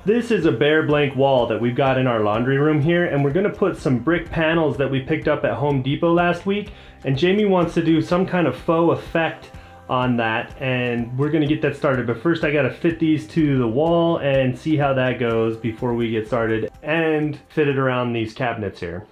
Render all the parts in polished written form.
This is a bare blank wall that we've got in our laundry room here, and we're gonna put some brick panels that we picked up at Home Depot last week, and Jamie wants to do some kind of faux effect on that, and we're gonna get that started. But first I gotta fit these to the wall and see how that goes before we get started, and fit it around these cabinets here.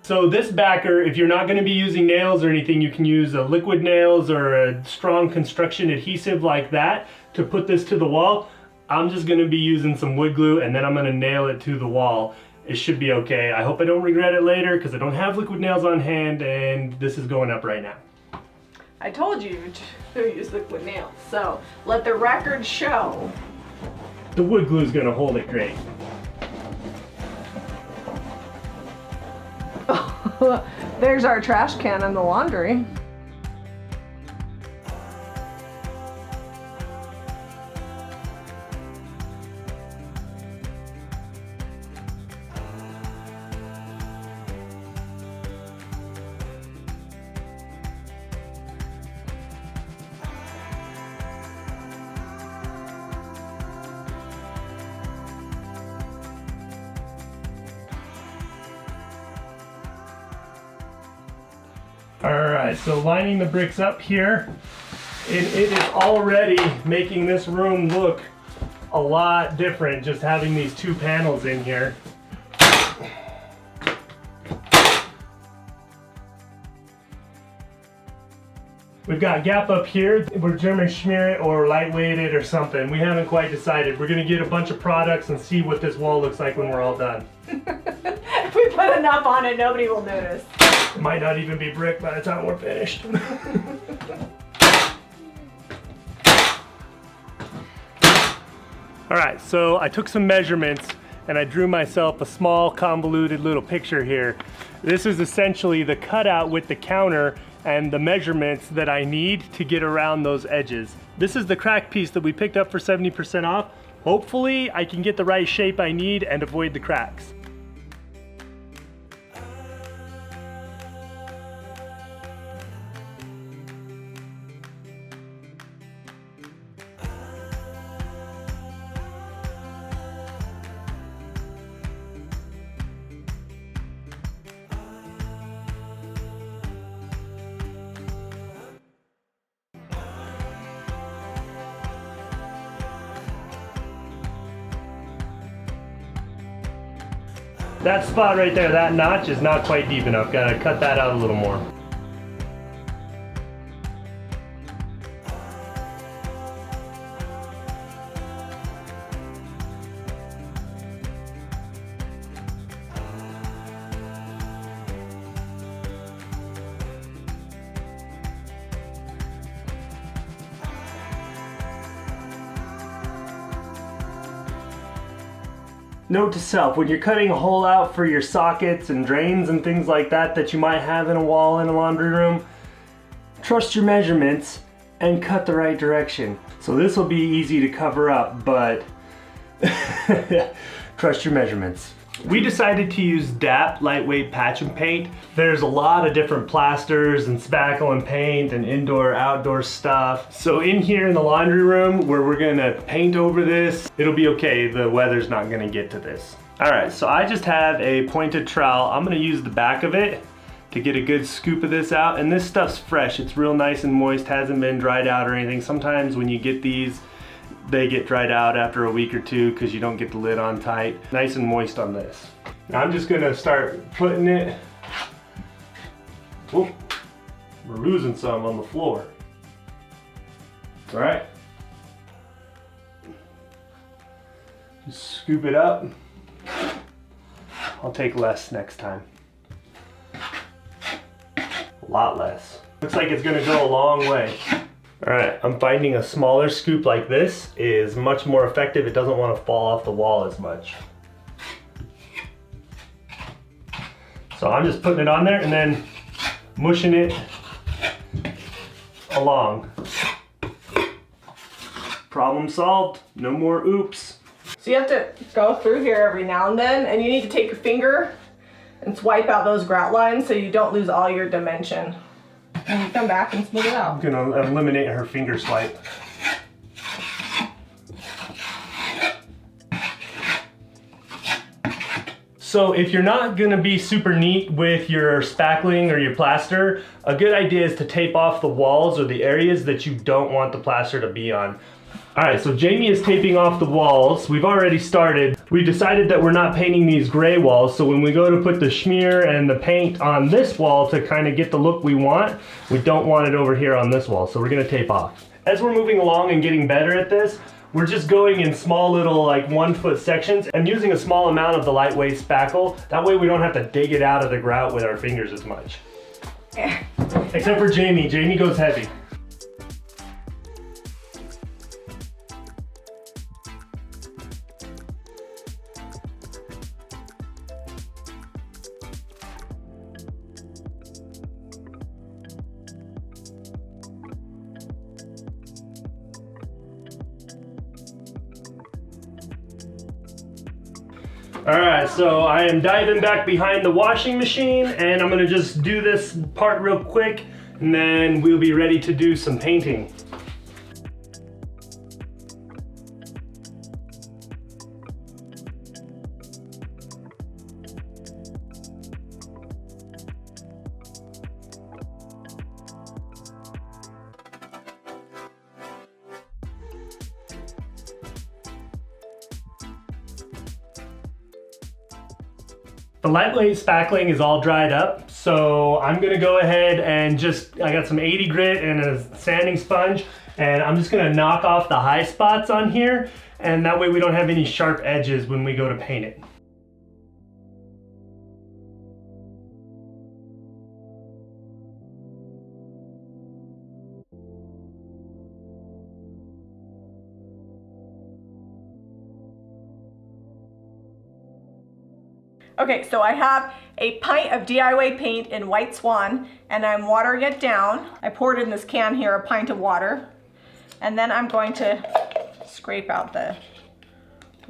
So this backer, if you're not going to be using nails or anything, you can use a liquid nails or a strong construction adhesive like that to put this to the wall. I'm just going to be using some wood glue, and then I'm going to nail it to the wall. It should be okay. I hope I don't regret it later because I don't have liquid nails on hand, and this is going up right now. I told you to use liquid nails, so let the record show. The wood glue is going to hold it great. There's our trash can in the laundry. Alright, so lining the bricks up here, it is already making this room look a lot different just having these two panels in here. We've got gap up here. We're German Schmear it or lightweight it or something. We haven't quite decided. We're going to get a bunch of products and see what this wall looks like when we're all done. If we put enough on it, nobody will notice. It might not even be brick by the time we're finished. Alright, so I took some measurements and I drew myself a small convoluted little picture here. This is essentially the cutout with the counter and the measurements that I need to get around those edges. This is the crack piece that we picked up for 70% off. Hopefully I can get the right shape I need and avoid the cracks. That spot right there, that notch is not quite deep enough. Gotta cut that out a little more. Note to self, when you're cutting a hole out for your sockets and drains and things like that you might have in a wall in a laundry room, trust your measurements and cut the right direction. So this will be easy to cover up, but trust your measurements. We decided to use DAP lightweight patch and paint. There's a lot of different plasters and spackle and paint and indoor outdoor stuff. So in here in the laundry room where we're gonna paint over this, it'll be okay. The weather's not gonna get to this. All right, so I just have a pointed trowel. I'm gonna use the back of it to get a good scoop of this out. And this stuff's fresh. It's real nice and moist, hasn't been dried out or anything. Sometimes when you get these, they get dried out after a week or two because you don't get the lid on tight. Nice and moist on this. Now I'm just gonna start putting it. Whoop, we're losing some on the floor. All right. Just scoop it up. I'll take less next time. A lot less. Looks like it's gonna go a long way. All right, I'm finding a smaller scoop like this is much more effective. It doesn't want to fall off the wall as much. So I'm just putting it on there and then mushing it along. Problem solved, no more oops. So you have to go through here every now and then, and you need to take your finger and swipe out those grout lines so you don't lose all your dimension. And you come back and smooth it out. I'm gonna eliminate her finger swipe. So if you're not gonna be super neat with your spackling or your plaster, a good idea is to tape off the walls or the areas that you don't want the plaster to be on. All right, so Jami is taping off the walls. We've already started. We decided that we're not painting these gray walls, so when we go to put the schmear and the paint on this wall to kind of get the look we want, we don't want it over here on this wall, so we're gonna tape off. As we're moving along and getting better at this, we're just going in small little like 1 foot sections and using a small amount of the lightweight spackle. That way we don't have to dig it out of the grout with our fingers as much. Except for Jami. Jami goes heavy. All right, so I am diving back behind the washing machine and I'm gonna just do this part real quick and then we'll be ready to do some painting. The lightweight spackling is all dried up, so I'm gonna go ahead and I got some 80 grit and a sanding sponge, and I'm just gonna knock off the high spots on here, and that way we don't have any sharp edges when we go to paint it. Okay, so I have a pint of DIY paint in White Swan and I'm watering it down. I poured in this can here a pint of water, and then I'm going to scrape out the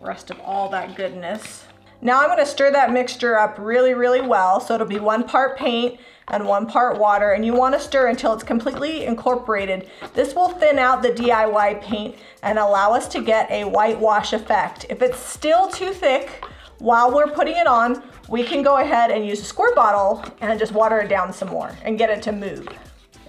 rest of all that goodness. Now I'm gonna stir that mixture up really, really well, so it'll be 1 part paint and 1 part water, and you wanna stir until it's completely incorporated. This will thin out the DIY paint and allow us to get a whitewash effect. If it's still too thick, while we're putting it on, we can go ahead and use a squirt bottle and just water it down some more and get it to move.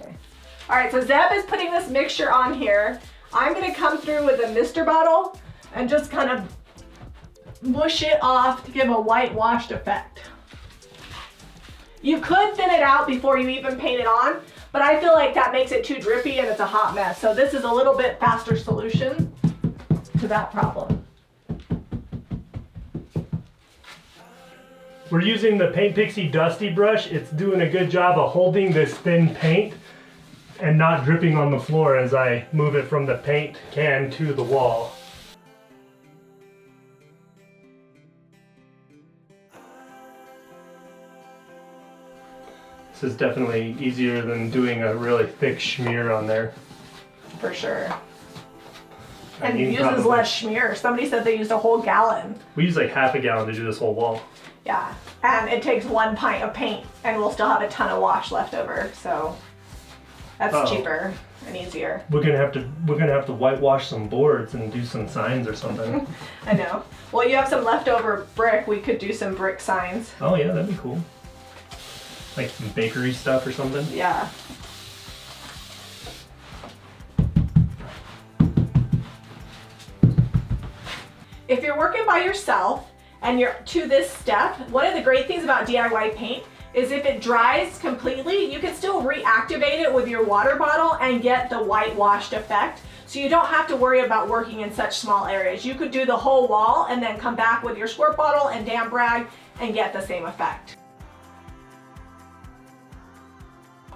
Okay. All right, so Zeb is putting this mixture on here. I'm gonna come through with a mister bottle and just kind of mush it off to give a whitewashed effect. You could thin it out before you even paint it on, but I feel like that makes it too drippy and it's a hot mess. So this is a little bit faster solution to that problem. We're using the Paint Pixie Dusty brush. It's doing a good job of holding this thin paint and not dripping on the floor as I move it from the paint can to the wall. This is definitely easier than doing a really thick schmear on there. For sure. And it uses less schmear. Somebody said they used a whole gallon. We use like half a gallon to do this whole wall. Yeah, and it takes 1 pint of paint and we'll still have a ton of wash left over, so that's cheaper and easier. We're gonna have to whitewash some boards and do some signs or something. I know. Well, you have some leftover brick. We could do some brick signs. Oh yeah, that'd be cool. Like some bakery stuff or something. Yeah. If you're working by yourself and you're to this step, one of the great things about DIY paint is if it dries completely, you can still reactivate it with your water bottle and get the whitewashed effect. So you don't have to worry about working in such small areas. You could do the whole wall and then come back with your squirt bottle and damp rag and get the same effect.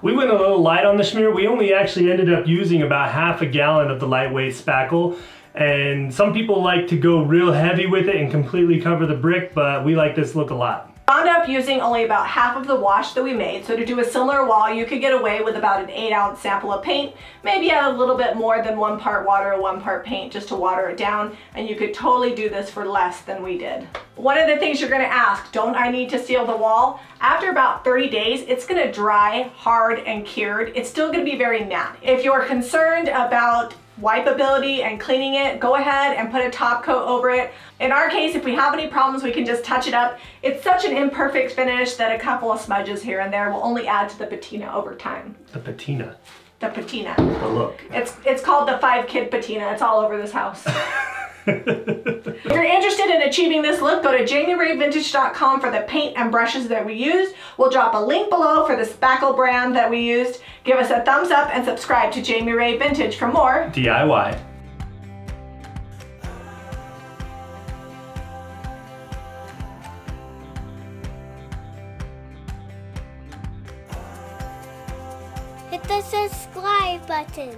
We went a little light on the schmear. We only actually ended up using about half a gallon of the lightweight spackle. And some people like to go real heavy with it and completely cover the brick, but we like this look a lot. Wound up using only about half of the wash that we made, so to do a similar wall you could get away with about an 8-ounce sample of paint, maybe add a little bit more than 1 part water or 1 part paint just to water it down, and you could totally do this for less than we did. One of the things you're going to ask, don't I need to seal the wall? After about 30 days it's going to dry, hard, and cured. It's still going to be very matte. If you're concerned about wipeability and cleaning it, go ahead and put a top coat over it. In our case, if we have any problems, we can just touch it up. It's such an imperfect finish that a couple of smudges here and there will only add to the patina over time. The patina. The patina. The look. It's called the 5-kid patina. It's all over this house. If you're interested in achieving this look, go to jamirayvintage.com for the paint and brushes that we used. We'll drop a link below for the spackle brand that we used. Give us a thumbs up and subscribe to Jami Ray Vintage for more DIY. Hit the subscribe button.